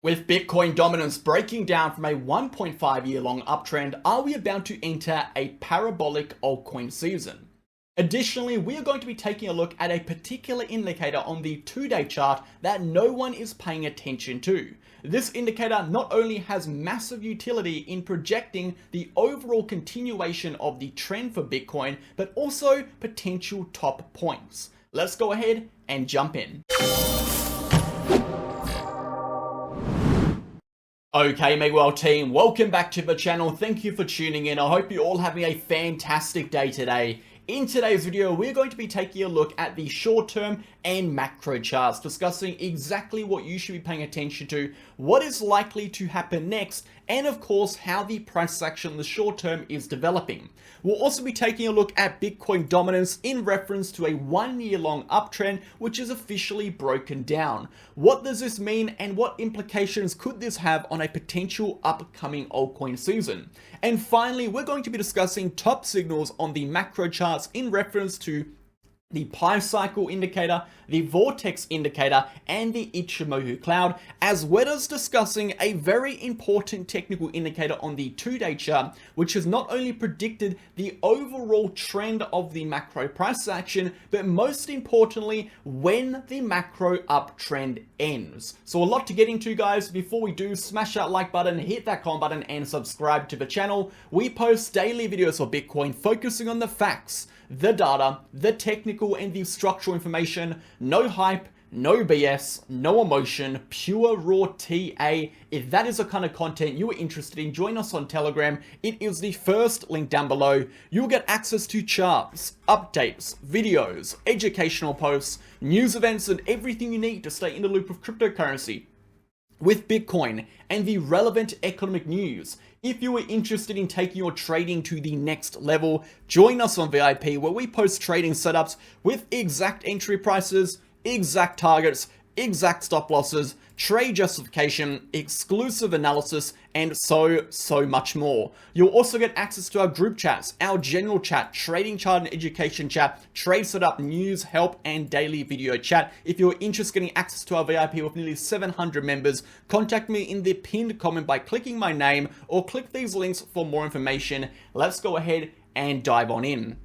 With Bitcoin dominance breaking down from a 1.5 year long uptrend, are we about to enter a parabolic altcoin season? Additionally, we are going to be taking a look at a particular indicator on the 2-day chart that no one is paying attention to. This indicator not only has massive utility in projecting the overall continuation of the trend for Bitcoin, but also potential top points. Let's go ahead and jump in. Okay, MegaWhale team, welcome back to the channel. Thank you for tuning in. I hope you're all having a fantastic day today. In today's video, we're going to be taking a look at the short-term and macro charts, discussing exactly what you should be paying attention to, what is likely to happen next, and of course, how the price action in the short term is developing. We'll also be taking a look at Bitcoin dominance in reference to a 1-year-long uptrend, which is officially broken down. What does this mean, and what implications could this have on a potential upcoming altcoin season? And finally, we're going to be discussing top signals on the macro charts in reference to the Pi cycle indicator, the vortex indicator, and the Ichimoku cloud, as well as discussing a very important technical indicator on the 2-day chart, which has not only predicted the overall trend of the macro price action, but most importantly, when the macro uptrend ends. So a lot to get into, guys. Before we do, smash that like button, hit that comment button, and subscribe to the channel. We post daily videos for Bitcoin focusing on the facts, the data, the technical and the structural information. No hype, no BS, no emotion, pure raw TA. If that is the kind of content you are interested in, join us on Telegram. It is the first link down below. You'll get access to charts, updates, videos, educational posts, news events, and everything you need to stay in the loop of cryptocurrency with Bitcoin and the relevant economic news. If you are interested in taking your trading to the next level, join us on VIP, where we post trading setups with exact entry prices, exact targets, exact stop losses, trade justification, exclusive analysis, and so much more. You'll also get access to our group chats, our general chat, trading chart and education chat, trade setup, news, help, and daily video chat. If you're interested in getting access to our VIP with nearly 700 members, contact me in the pinned comment by clicking my name or click these links for more information. Let's go ahead and dive on in.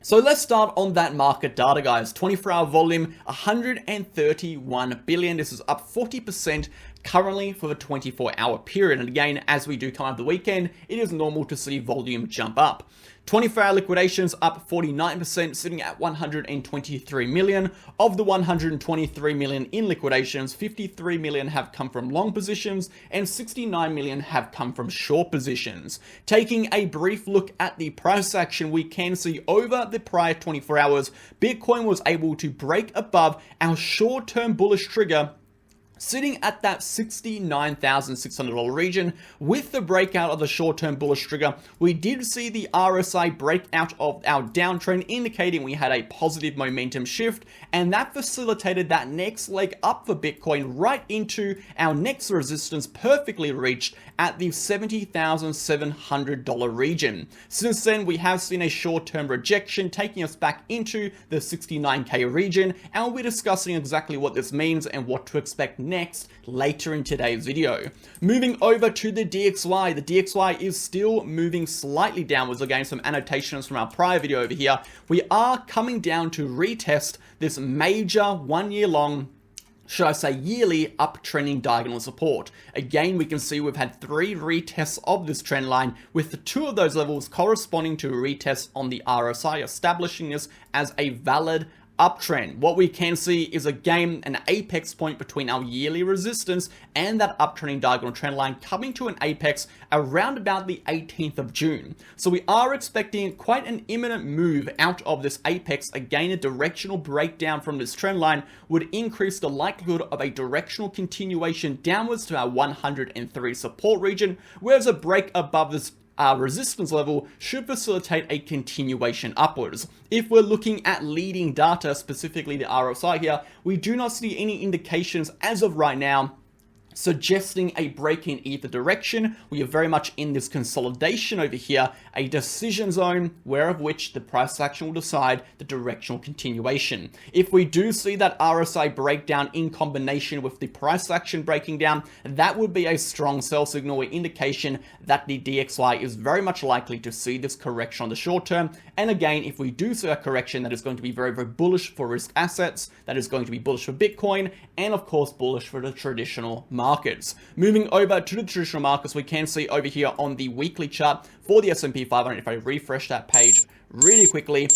So let's start on that market data, guys. 24-hour volume, 131 billion. This is up 40% currently for the 24-hour period. And again, as we do come out of the weekend, it is normal to see volume jump up. 24-hour liquidations up 49%, sitting at 123 million. Of the 123 million in liquidations, 53 million have come from long positions and 69 million have come from short positions. Taking a brief look at the price action, we can see over the prior 24 hours, Bitcoin was able to break above our short-term bullish trigger, sitting at that $69,600 region. With the breakout of the short-term bullish trigger, we did see the RSI break out of our downtrend, indicating we had a positive momentum shift, and that facilitated that next leg up for Bitcoin right into our next resistance, perfectly reached at the $70,700 region. Since then, we have seen a short-term rejection, taking us back into the 69K region, and we'll be discussing exactly what this means and what to expect next later in today's video. Moving over to the DXY. The DXY is still moving slightly downwards. Again, some annotations from our prior video over here. We are coming down to retest this major 1-year long, should I say yearly, uptrending diagonal support. Again, we can see we've had 3 retests of this trend line, with the 2 of those levels corresponding to retests on the RSI, establishing this as a valid uptrend. What we can see is again an apex point between our yearly resistance and that uptrending diagonal trend line, coming to an apex around about the 18th of June. So we are expecting quite an imminent move out of this apex. Again, a directional breakdown from this trend line would increase the likelihood of a directional continuation downwards to our 103 support region, whereas a break above this resistance level should facilitate a continuation upwards. If we're looking at leading data, specifically the RSI here, we do not see any indications as of right now suggesting a break in either direction. We are very much in this consolidation over here, a decision zone, whereof which the price action will decide the directional continuation. If we do see that RSI breakdown in combination with the price action breaking down, that would be a strong sell signal or indication that the DXY is very much likely to see this correction on the short term. And again, if we do see a correction, that is going to be very, very bullish for risk assets, that is going to be bullish for Bitcoin, and of course bullish for the traditional markets. Moving over to the traditional markets, we can see over here on the weekly chart for the S&P 500, if I refresh that page really quickly,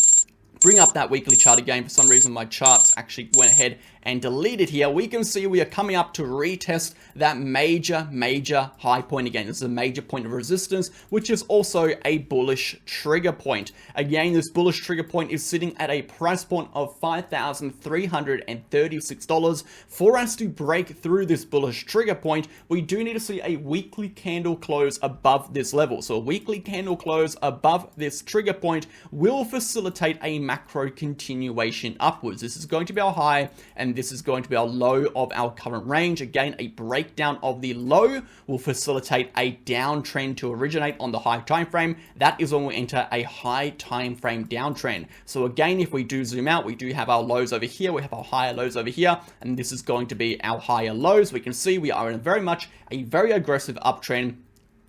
bring up that weekly chart again. For some reason, my charts actually went ahead and deleted here. We can see we are coming up to retest that major high point again. This is a major point of resistance, which is also a bullish trigger point. Again, this bullish trigger point is sitting at a price point of $5,336. For us to break through this bullish trigger point, we do need to see a weekly candle close above this level. So a weekly candle close above this trigger point will facilitate a macro continuation upwards. This is going to be our high, and this is going to be our low of our current range. Again, a breakdown of the low will facilitate a downtrend to originate on the high time frame. That is when we enter a high time frame downtrend. So again, if we do zoom out, we do have our lows over here, we have our higher lows over here, and this is going to be our higher lows. We can see we are in very much a very aggressive uptrend.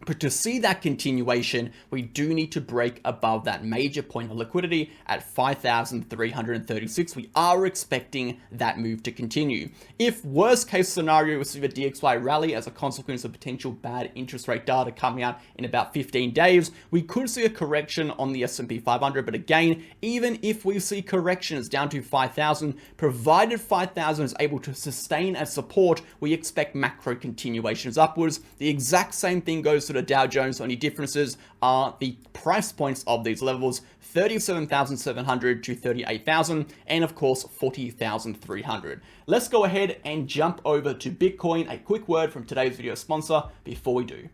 But to see that continuation, we do need to break above that major point of liquidity at 5,336. We are expecting that move to continue. If worst case scenario, we see the DXY rally as a consequence of potential bad interest rate data coming out in about 15 days, we could see a correction on the S&P 500. But again, even if we see corrections down to 5,000, provided 5,000 is able to sustain as support, we expect macro continuations upwards. The exact same thing goes to the Dow Jones. Only differences are the price points of these levels: 37,700 to 38,000, and of course 40,300. Let's go ahead and jump over to Bitcoin. A quick word from today's video sponsor before we do.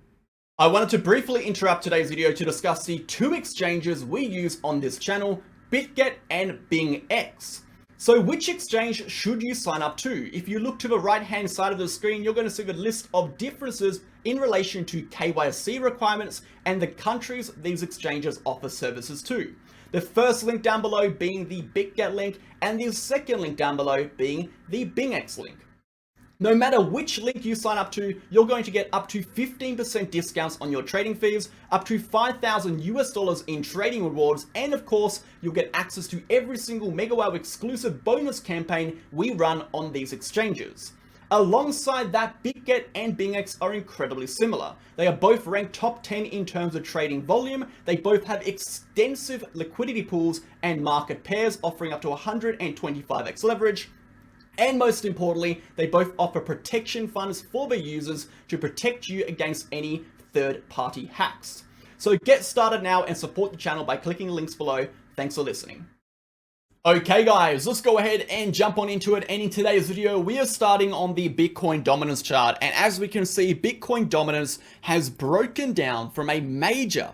I wanted to briefly interrupt today's video to discuss the two exchanges we use on this channel, BitGet and BingX. So which exchange should you sign up to? If you look to the right hand side of the screen, you're going to see the list of differences in relation to KYC requirements and the countries these exchanges offer services to. The first link down below being the BitGet link, and the second link down below being the BingX link. No matter which link you sign up to, you're going to get up to 15% discounts on your trading fees, up to $5,000 in trading rewards, and of course, you'll get access to every single MegaWhale exclusive bonus campaign we run on these exchanges. Alongside that, BitGet and BingX are incredibly similar. They are both ranked top 10 in terms of trading volume. They both have extensive liquidity pools and market pairs offering up to 125x leverage. And most importantly, they both offer protection funds for their users to protect you against any third-party hacks. So get started now and support the channel by clicking the links below. Thanks for listening. Okay guys, let's go ahead and jump on into it. And in today's video, we are starting on the Bitcoin dominance chart. And as we can see, Bitcoin dominance has broken down from a major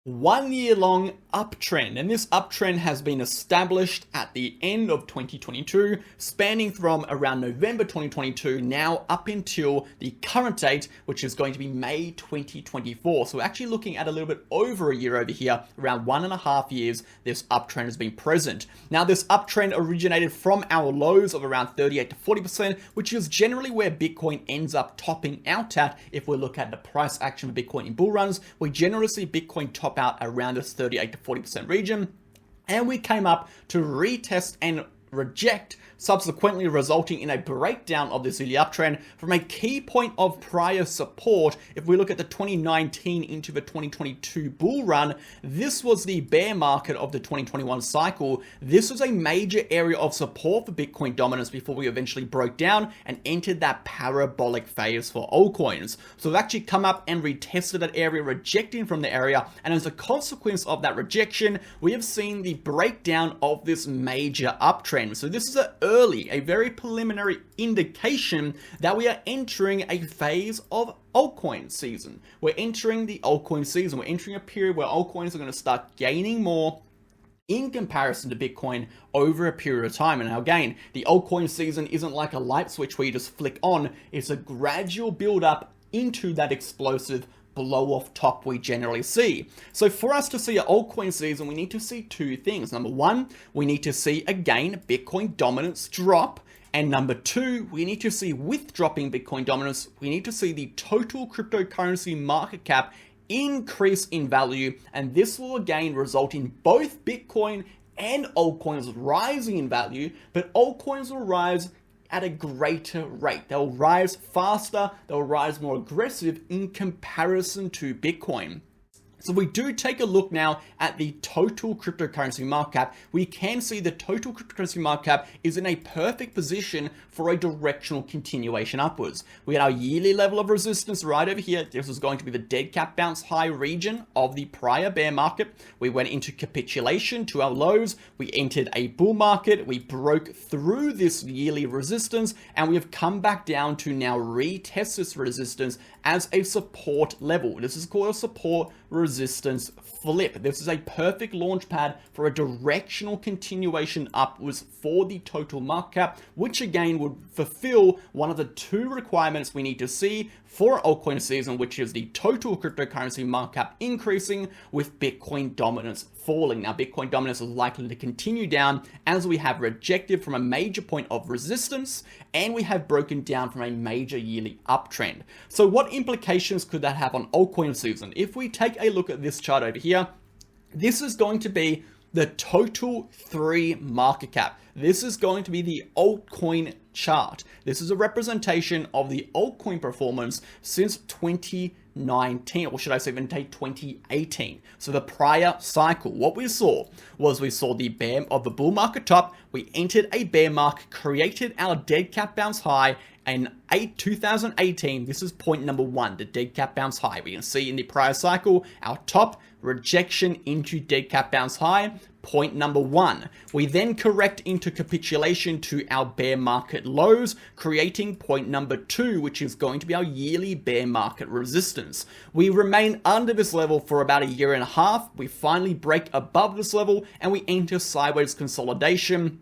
1 year long uptrend, and this uptrend has been established at the end of 2022, spanning from around November 2022 now up until the current date, which is going to be May 2024. So we're actually looking at a little bit over a year over here. Around 1.5 years this uptrend has been present. Now this uptrend originated from our lows of around 38 to 40%, which is generally where Bitcoin ends up topping out at. If we look at the price action of Bitcoin in bull runs, we generally see Bitcoin top out around this 38 to 40% region, and we came up to retest and reject, subsequently resulting in a breakdown of this early uptrend from a key point of prior support. If we look at the 2019 into the 2022 bull run, this was the bear market of the 2021 cycle. This was a major area of support for Bitcoin dominance before we eventually broke down and entered that parabolic phase for altcoins. So we've actually come up and retested that area, rejecting from the area, and as a consequence of that rejection, we have seen the breakdown of this major uptrend. So this is a very preliminary indication that we are entering a phase of altcoin season. We're entering the altcoin season. We're entering a period where altcoins are going to start gaining more in comparison to Bitcoin over a period of time. And now again, the altcoin season isn't like a light switch where you just flick on. It's a gradual build up into that explosive blow off top we generally see. So for us to see an altcoin season, we need to see two things. Number one, we need to see again Bitcoin dominance drop. And number two, we need to see with dropping Bitcoin dominance, we need to see the total cryptocurrency market cap increase in value, and this will again result in both Bitcoin and altcoins rising in value, but altcoins will rise at a greater rate. They'll rise faster, they'll rise more aggressive in comparison to Bitcoin. So we do take a look now at the total cryptocurrency market cap. We can see the total cryptocurrency market cap is in a perfect position for a directional continuation upwards. We had our yearly level of resistance right over here. This was going to be the dead cat bounce high region of the prior bear market. We went into capitulation to our lows. We entered a bull market. We broke through this yearly resistance, and we have come back down to now retest this resistance as a support level. This is called a support resistance flip. This is a perfect launch pad for a directional continuation upwards for the total market cap, which again would fulfill one of the two requirements we need to see for altcoin season, which is the total cryptocurrency market cap increasing with Bitcoin dominance falling. Now, Bitcoin dominance is likely to continue down as we have rejected from a major point of resistance and we have broken down from a major yearly uptrend. So what implications could that have on altcoin season? If we take a look at this chart over here, this is going to be the total 3 market cap. This is going to be the altcoin chart. This is a representation of the altcoin performance since 2019, or should I say even take 2018. So the prior cycle, what we saw was the bear of the bull market top. We entered a bear market, created our dead cat bounce high, in 2018, this is point number 1, the dead cat bounce high. We can see in the prior cycle, our top rejection into dead cat bounce high, point number 1. We then correct into capitulation to our bear market lows, creating point number 2, which is going to be our yearly bear market resistance. We remain under this level for about a year and a half. We finally break above this level and we enter sideways consolidation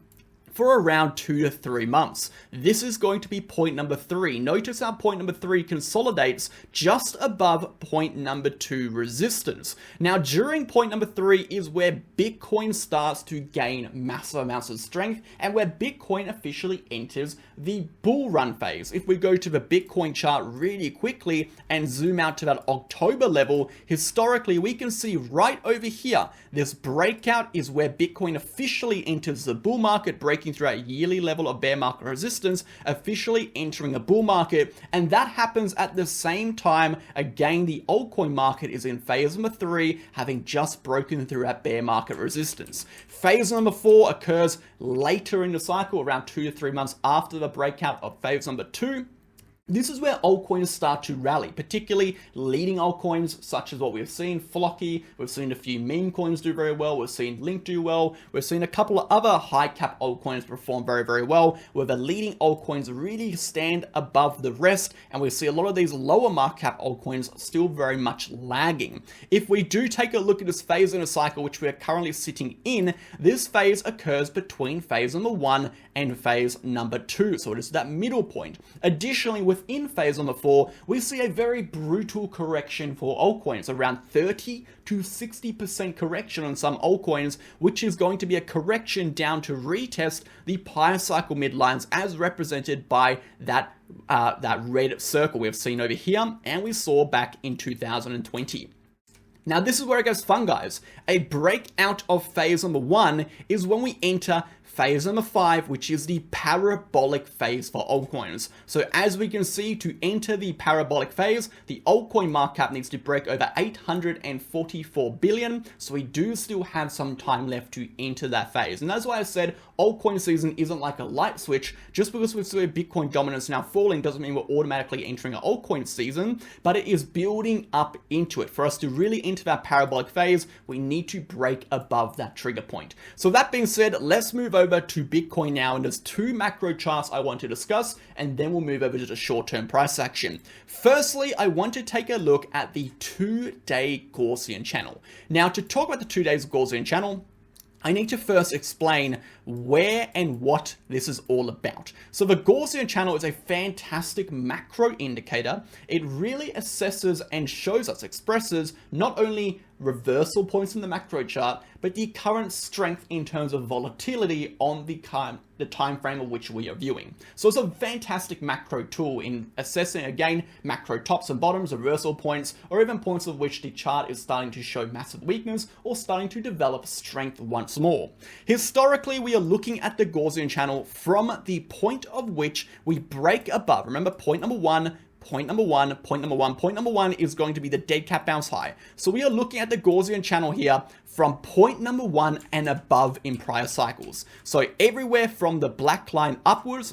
for around 2 to 3 months. This is going to be point number 3. Notice our point number 3 consolidates just above point number 2 resistance. Now, during point number 3 is where Bitcoin starts to gain massive amounts of strength and where Bitcoin officially enters the bull run phase. If we go to the Bitcoin chart really quickly and zoom out to that October level, historically, we can see right over here, this breakout is where Bitcoin officially enters the bull market, breaking through a yearly level of bear market resistance, officially entering a bull market, and that happens at the same time. Again, the altcoin market is in phase number 3, having just broken through that bear market resistance. Phase number 4 occurs later in the cycle, around 2 to 3 months after the breakout of phase number 2. This is where altcoins start to rally, particularly leading altcoins such as what we've seen, Flocky, we've seen a few meme coins do very well, we've seen Link do well, we've seen a couple of other high cap altcoins perform very, very well, where the leading altcoins really stand above the rest, and we see a lot of these lower market cap altcoins still very much lagging. If we do take a look at this phase in a cycle, which we are currently sitting in, this phase occurs between phase number 1 and phase number 2, so it is that middle point. Additionally, within phase number 4, we see a very brutal correction for altcoins, around 30 to 60% correction on some altcoins, which is going to be a correction down to retest the prior cycle midlines as represented by that red circle we've seen over here and we saw back in 2020. Now, this is where it gets fun, guys. A breakout of phase number 1 is when we enter phase number 5, which is the parabolic phase for altcoins. So as we can see, to enter the parabolic phase, the altcoin market cap needs to break over 844 billion. So we do still have some time left to enter that phase. And that's why I said altcoin season isn't like a light switch. Just because we've seen Bitcoin dominance now falling doesn't mean we're automatically entering an altcoin season, but it is building up into it. For us to really enter that parabolic phase, we need to break above that trigger point. So that being said, let's move over to Bitcoin now, and there's 2 macro charts I want to discuss, and then we'll move over to the short-term price action. Firstly, I want to take a look at the 2-day Gaussian channel. Now, to talk about the 2 days Gaussian channel, I need to first explain where and what this is all about. So the Gaussian channel is a fantastic macro indicator. It really assesses and shows us, expresses not only reversal points in the macro chart, but the current strength in terms of volatility on the time frame of which we are viewing. So it's a fantastic macro tool in assessing, again, macro tops and bottoms, reversal points, or even points of which the chart is starting to show massive weakness or starting to develop strength once more. Historically, we are looking at the Gaussian channel from the point of which we break above. Remember, point number one is going to be the dead cat bounce high. So we are looking at the Gaussian channel here from point number one and above in prior cycles. So everywhere from the black line upwards,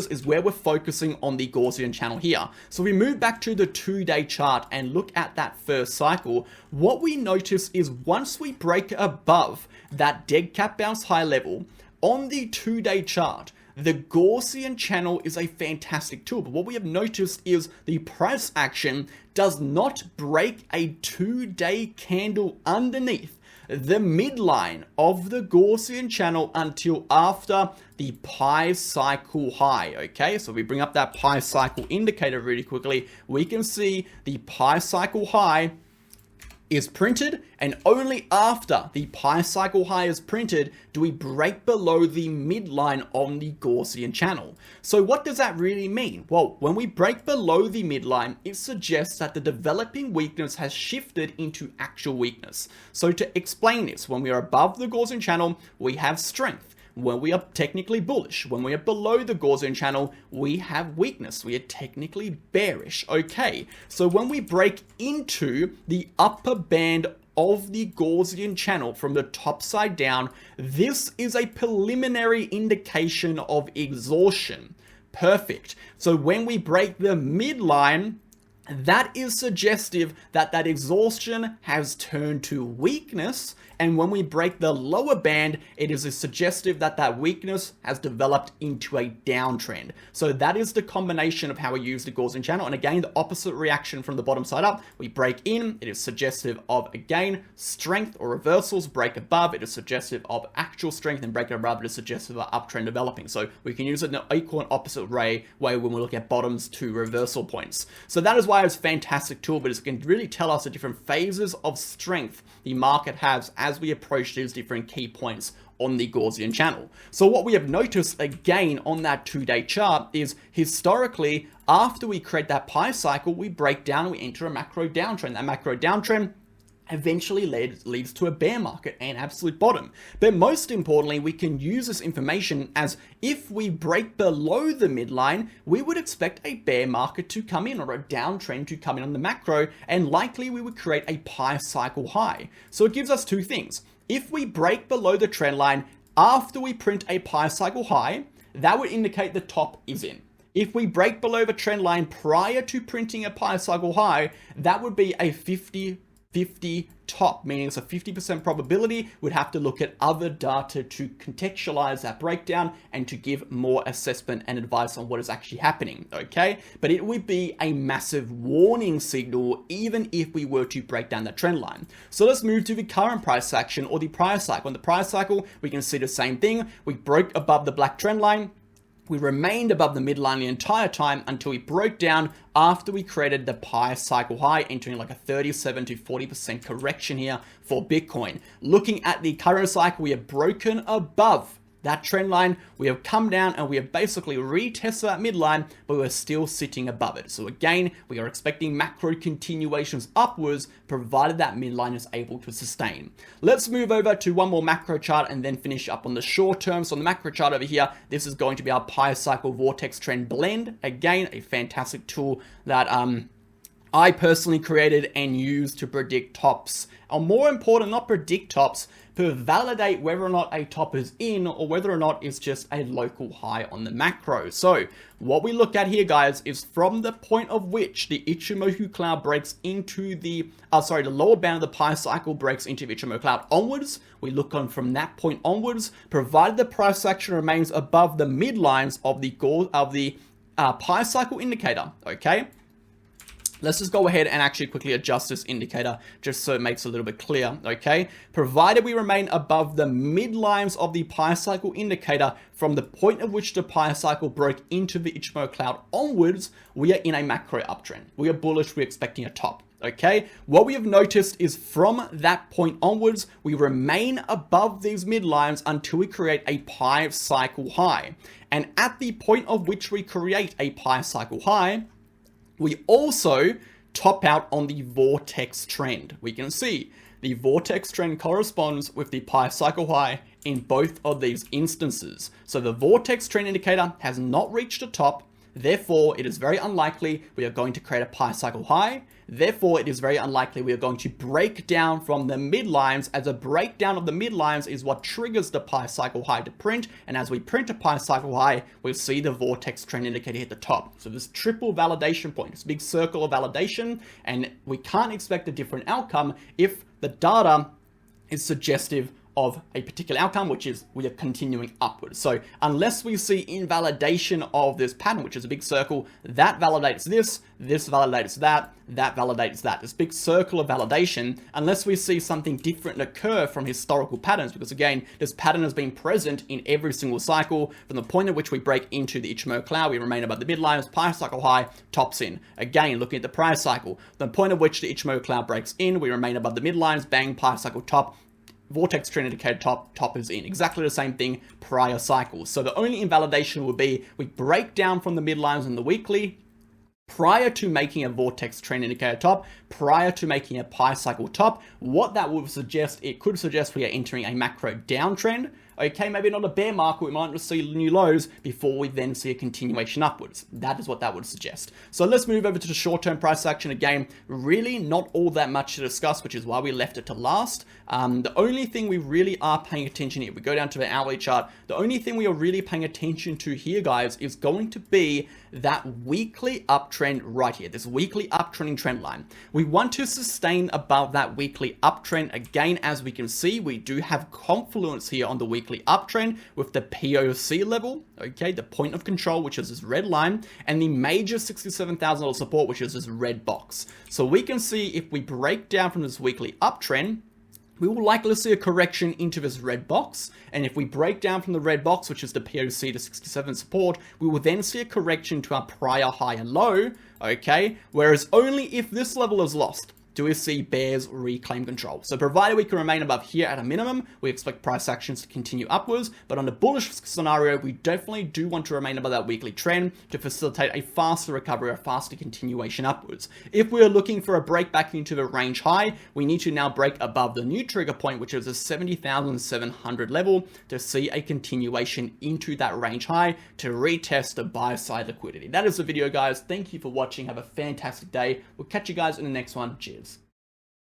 is where we're focusing on the Gaussian channel here. So we move back to the 2-day chart and look at that first cycle. What we notice is once we break above that dead cat bounce high level on the 2-day chart, the Gaussian channel is a fantastic tool, but what we have noticed is the price action does not break a 2-day candle underneath the midline of the Gaussian channel until after the pi cycle high. Okay, so we bring up that pi cycle indicator really quickly. We can see the pi cycle high is printed, and only after the pi cycle high is printed do we break below the midline on the Gaussian channel. So what does that really mean? Well, when we break below the midline, it suggests that the developing weakness has shifted into actual weakness. So to explain this, when we are above the Gaussian channel, we have strength. When we are technically bullish, when we are below the Gaussian channel, we have weakness. We are technically bearish. Okay, so when we break into the upper band of the Gaussian channel from the top side down, this is a preliminary indication of exhaustion. Perfect. So when we break the midline, that is suggestive that that exhaustion has turned to weakness, and when we break the lower band, it is suggestive that that weakness has developed into a downtrend. So that is the combination of how we use the Gaussian channel, and again, the opposite reaction from the bottom side up. We break in, it is suggestive of, again, strength or reversals. Break above, it is suggestive of actual strength, and break above, it is suggestive of uptrend developing. So we can use it in an equal and opposite way when we look at bottoms to reversal points. So that is why it's a fantastic tool, but it can really tell us the different phases of strength the market has as we approach these different key points on the Gaussian channel. So what we have noticed again on that 2-day chart is historically, after we create that pi cycle, we break down and we enter a macro downtrend. That macro downtrend eventually leads to a bear market and absolute bottom. But most importantly, we can use this information as if we break below the midline, we would expect a bear market to come in or a downtrend to come in on the macro, and likely we would create a pi cycle high. So it gives us two things. If we break below the trend line after we print a pi cycle high, that would indicate the top is in. If we break below the trend line prior to printing a pi cycle high, that would be a 50 top, meaning it's a 50% probability. We'd have to look at other data to contextualize that breakdown and to give more assessment and advice on what is actually happening, okay? But it would be a massive warning signal even if we were to break down that trend line. So let's move to the current price action or the prior cycle. In the prior cycle, we can see the same thing. We broke above the black trend line. We remained above the midline the entire time until we broke down after we created the pi cycle high, entering like a 37 to 40% correction here for Bitcoin. Looking at the current cycle, we have broken above that trend line, we have come down and we have basically retested that midline, but we're still sitting above it. So again, we are expecting macro continuations upwards, provided that midline is able to sustain. Let's move over to one more macro chart and then finish up on the short term. So on the macro chart over here, this is going to be our pi cycle vortex trend blend. Again, a fantastic tool that I personally created and used to predict tops, or more important, not predict tops, to validate whether or not a top is in or whether or not it's just a local high on the macro. So what we look at here, guys, is from the point of which the Ichimoku cloud breaks into the lower bound of the pi cycle breaks into the Ichimoku cloud onwards. We look on from that point onwards, provided the price action remains above the midlines of the pi cycle indicator, okay? Let's just go ahead and actually quickly adjust this indicator just so it makes it a little bit clear, okay? Provided we remain above the midlines of the pi cycle indicator from the point at which the pi cycle broke into the Ichimoku cloud onwards, we are in a macro uptrend. We are bullish, we're expecting a top. Okay, what we have noticed is from that point onwards, we remain above these midlines until we create a pi cycle high. And at the point of which we create a pi cycle high, we also top out on the vortex trend. We can see the vortex trend corresponds with the pi cycle high in both of these instances. So the vortex trend indicator has not reached a top. Therefore, it is very unlikely we are going to create a pi cycle high. Therefore, it is very unlikely we are going to break down from the midlines, as a breakdown of the midlines is what triggers the pi cycle high to print. And as we print a pi cycle high, we'll see the vortex trend indicator hit the top. So this triple validation point, this big circle of validation, and we can't expect a different outcome if the data is suggestive of a particular outcome, which is we are continuing upwards. So unless we see invalidation of this pattern, which is a big circle, that validates this, this validates that, that validates that. This big circle of validation, unless we see something different occur from historical patterns, because again, this pattern has been present in every single cycle. From the point at which we break into the Ichimoku cloud, we remain above the midlines, pi cycle high, tops in. Again, looking at the price cycle, the point at which the Ichimoku cloud breaks in, we remain above the midlines, bang, pi cycle top, vortex trend indicator top is in. Exactly the same thing prior cycles. So the only invalidation would be we break down from the midlines in the weekly prior to making a vortex trend indicator top, prior to making a pi cycle top. What that would suggest, it could suggest we are entering a macro downtrend. Okay, maybe not a bear market, we might just see new lows before we then see a continuation upwards. That is what that would suggest. So let's move over to the short-term price action. Again, really not all that much to discuss, which is why we left it to last. The only thing we really are paying attention here, we go down to the hourly chart, the only thing we are really paying attention to here, guys, is going to be that weekly uptrend right here, this weekly uptrending trend line. We want to sustain above that weekly uptrend. Again, as we can see, we do have confluence here on the weekly uptrend with the POC level, okay, the point of control, which is this red line, and the major $67,000 support, which is this red box. So we can see if we break down from this weekly uptrend, we will likely see a correction into this red box. And if we break down from the red box, which is the POC to 67 support, we will then see a correction to our prior high and low, okay? Whereas only if this level is lost do we see bears reclaim control. So provided we can remain above here at a minimum, we expect price actions to continue upwards. But on the bullish scenario, we definitely do want to remain above that weekly trend to facilitate a faster recovery, a faster continuation upwards. If we are looking for a break back into the range high, we need to now break above the new trigger point, which is a 70,700 level, to see a continuation into that range high to retest the buy side liquidity. That is the video, guys. Thank you for watching. Have a fantastic day. We'll catch you guys in the next one. Cheers.